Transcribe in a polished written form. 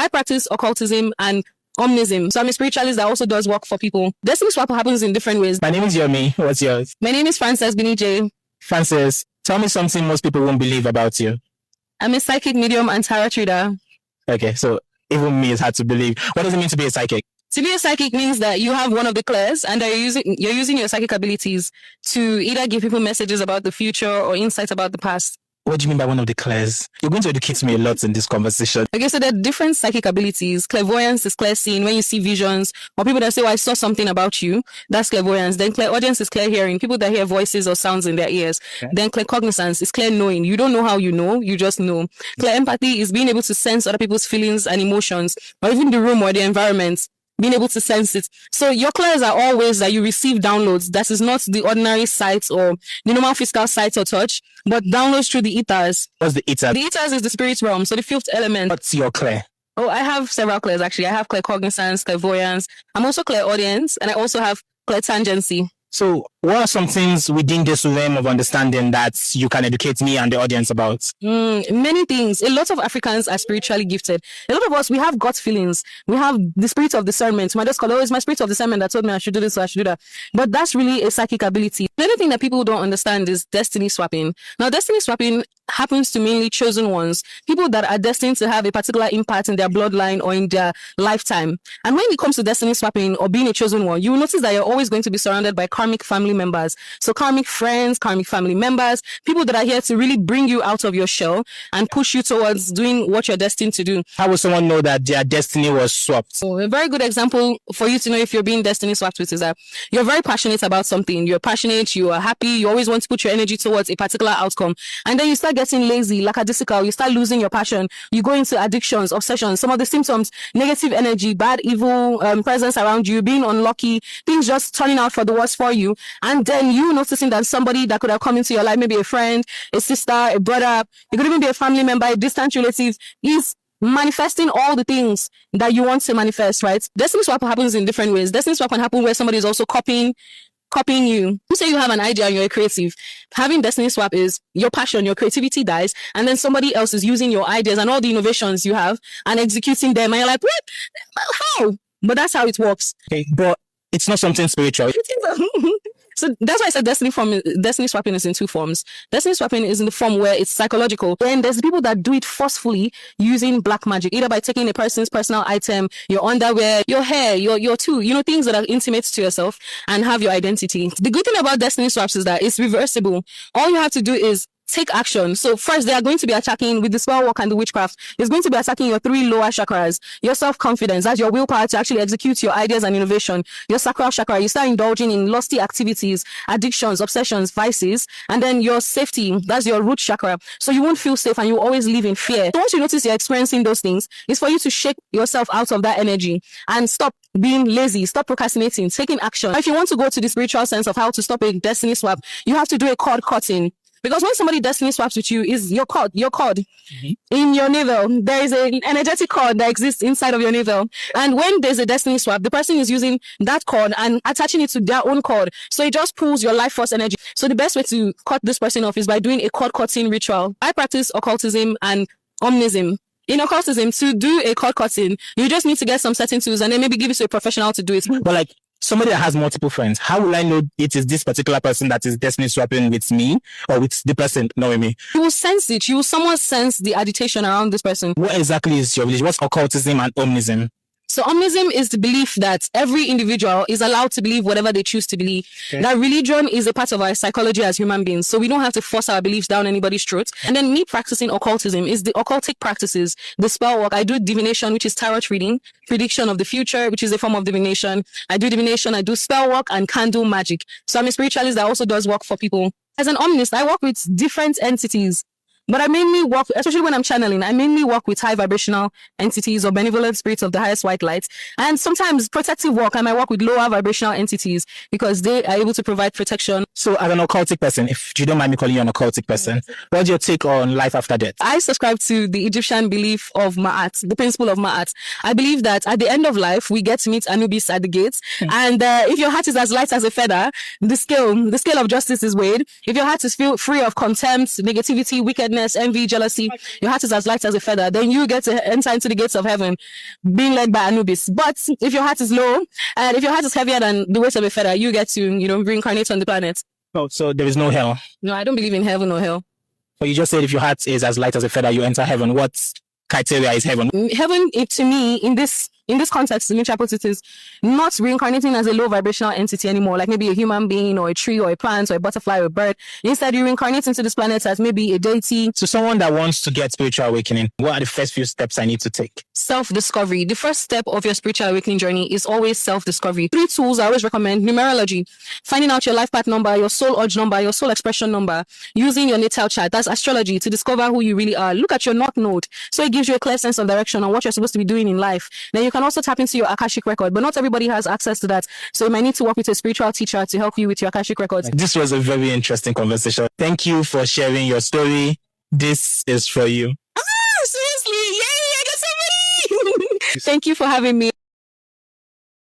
I practice occultism and omnism. So I'm a spiritualist that also does work for people. Destiny swap happens in different ways. My name is Yomi. What's yours? My name is Frances Bini J. Frances, tell me something most people won't believe about you. I'm a psychic medium and tarot reader. Okay, so even me is hard to believe. What does it mean to be a psychic? To be a psychic means that you have one of the clairs and that you're using your psychic abilities to either give people messages about the future or insights about the past. What do you mean by one of the clairs? You're going to educate me a lot in this conversation. Okay, so there are different psychic abilities. Clairvoyance is clear seeing, when you see visions, or people that say, I saw something about you. That's clairvoyance. Then clairaudience is clear hearing, people that hear voices or sounds in their ears. Okay. Then claircognizance is clear knowing. You don't know how you know, you just know. Clear empathy is being able to sense other people's feelings and emotions, or even the room or the environment, being able to sense it. So your clairs are all ways that you receive downloads. That is not the ordinary sight or the normal physical sight or touch, but downloads through the ethers. What's the ether? The ethers is the spirit realm, so the fifth element. What's your clair? Oh, I have several clairs actually. I have claircognizance, clairvoyance. I'm also clairaudience, and I also have clairtangency. So what are some things within this realm of understanding that you can educate me and the audience about? Many things. A lot of Africans are spiritually gifted. A lot of us, we have gut feelings. We have the spirit of discernment. My just call it's my spirit of discernment that told me I should do this or I should do that. But that's really a psychic ability. The other thing that people don't understand is destiny swapping. Now, destiny swapping happens to mainly chosen ones, people that are destined to have a particular impact in their bloodline or in their lifetime. And when it comes to destiny swapping or being a chosen one, you will notice that you're always going to be surrounded by karmic family members. So karmic friends, karmic family members, people that are here to really bring you out of your shell and push you towards doing what you're destined to do. How will someone know that their destiny was swapped? So a very good example for you to know if you're being destiny swapped with is that you're very passionate about something. You're passionate, you are happy, you always want to put your energy towards a particular outcome. And then you start getting lazy, lackadaisical, you start losing your passion, you go into addictions, obsessions, some of the symptoms, negative energy, bad, evil presence around you, being unlucky, things just turning out for the worst for you. And then you noticing that somebody that could have come into your life, maybe a friend, a sister, a brother, it could even be a family member, a distant relative, is manifesting all the things that you want to manifest, right? Destiny swap happens in different ways. Destiny swap can happen where somebody is also copying you. You say you have an idea and you're a creative. Having destiny swap is your passion, your creativity dies, and then somebody else is using your ideas and all the innovations you have and executing them. And you're like, what? How? But that's how it works. Okay, but it's not something spiritual. So that's why I said destiny swapping is in two forms. Destiny swapping is in the form where it's psychological. Then there's the people that do it forcefully using black magic, either by taking a person's personal item, your underwear, your hair, your tool, things that are intimate to yourself and have your identity. The good thing about destiny swaps is that it's reversible. All you have to do is take action. So first, they are going to be attacking with the spell work and the witchcraft. It's going to be attacking your three lower chakras, your self-confidence, that's your willpower to actually execute your ideas and innovation, your sacral chakra. You start indulging in lusty activities, addictions, obsessions, vices, and then your safety, that's your root chakra. So you won't feel safe and you always live in fear. So once you notice you're experiencing those things, it's for you to shake yourself out of that energy and stop being lazy, stop procrastinating, taking action. If you want to go to the spiritual sense of how to stop a destiny swap, you have to do a cord cutting. Because when somebody destiny swaps with you, is your cord in your navel. There is an energetic cord that exists inside of your navel. And when there's a destiny swap, the person is using that cord and attaching it to their own cord. So it just pulls your life force energy. So the best way to cut this person off is by doing a cord cutting ritual. I practice occultism and omnism. In occultism, to do a cord cutting, you just need to get some certain tools and then maybe give it to a professional to do it. But like somebody that has multiple friends, how will I know it is this particular person that is destiny swapping with me or with the person knowing me? You will sense it. You will somewhat sense the agitation around this person. What exactly is your religion? What's occultism and omnism? So omnism is the belief that every individual is allowed to believe whatever they choose to believe. Okay. That religion is a part of our psychology as human beings. So we don't have to force our beliefs down anybody's throat. And then me practicing occultism is the occultic practices, the spell work. I do divination, which is tarot reading, prediction of the future, which is a form of divination. I do divination, I do spell work and candle magic. So I'm a spiritualist that also does work for people. As an omnist, I work with different entities. But I mainly work, especially when I'm channeling, I mainly work with high vibrational entities or benevolent spirits of the highest white light. And sometimes protective work, I might work with lower vibrational entities because they are able to provide protection. So as an occultic person, if you don't mind me calling you an occultic person, what's your take on life after death? I subscribe to the Egyptian belief of Ma'at, the principle of Ma'at. I believe that at the end of life, we get to meet Anubis at the gates. And if your heart is as light as a feather, the scale of justice is weighed. If your heart is free of contempt, negativity, wickedness, wickedness, envy, jealousy, your heart is as light as a feather, then you get to enter into the gates of heaven being led by Anubis. But if your heart is low, and if your heart is heavier than the weight of a feather, you get to, reincarnate on the planet. Oh, so there is no hell. No, I don't believe in heaven or hell. But you just said if your heart is as light as a feather, you enter heaven. What criteria is heaven? Heaven, to me, in this context, in which I put it, is not reincarnating as a low vibrational entity anymore, like maybe a human being or a tree or a plant or a butterfly or a bird. Instead, you reincarnate into this planet as maybe a deity. So someone that wants to get spiritual awakening, what are the first few steps I need to take? Self-discovery. The first step of your spiritual awakening journey is always self-discovery. 3 tools I always recommend: numerology, finding out your life path number, your soul urge number, your soul expression number, using your natal chart, that's astrology, to discover who you really are. Look at your north node, so it gives you a clear sense of direction on what you're supposed to be doing in life. Then you can also tap into your Akashic record, but not everybody has access to that, so you might need to work with a spiritual teacher to help you with your Akashic records. This was a very interesting conversation. Thank you for sharing your story. This is for you. Seriously, yay, I got somebody. Thank you for having me.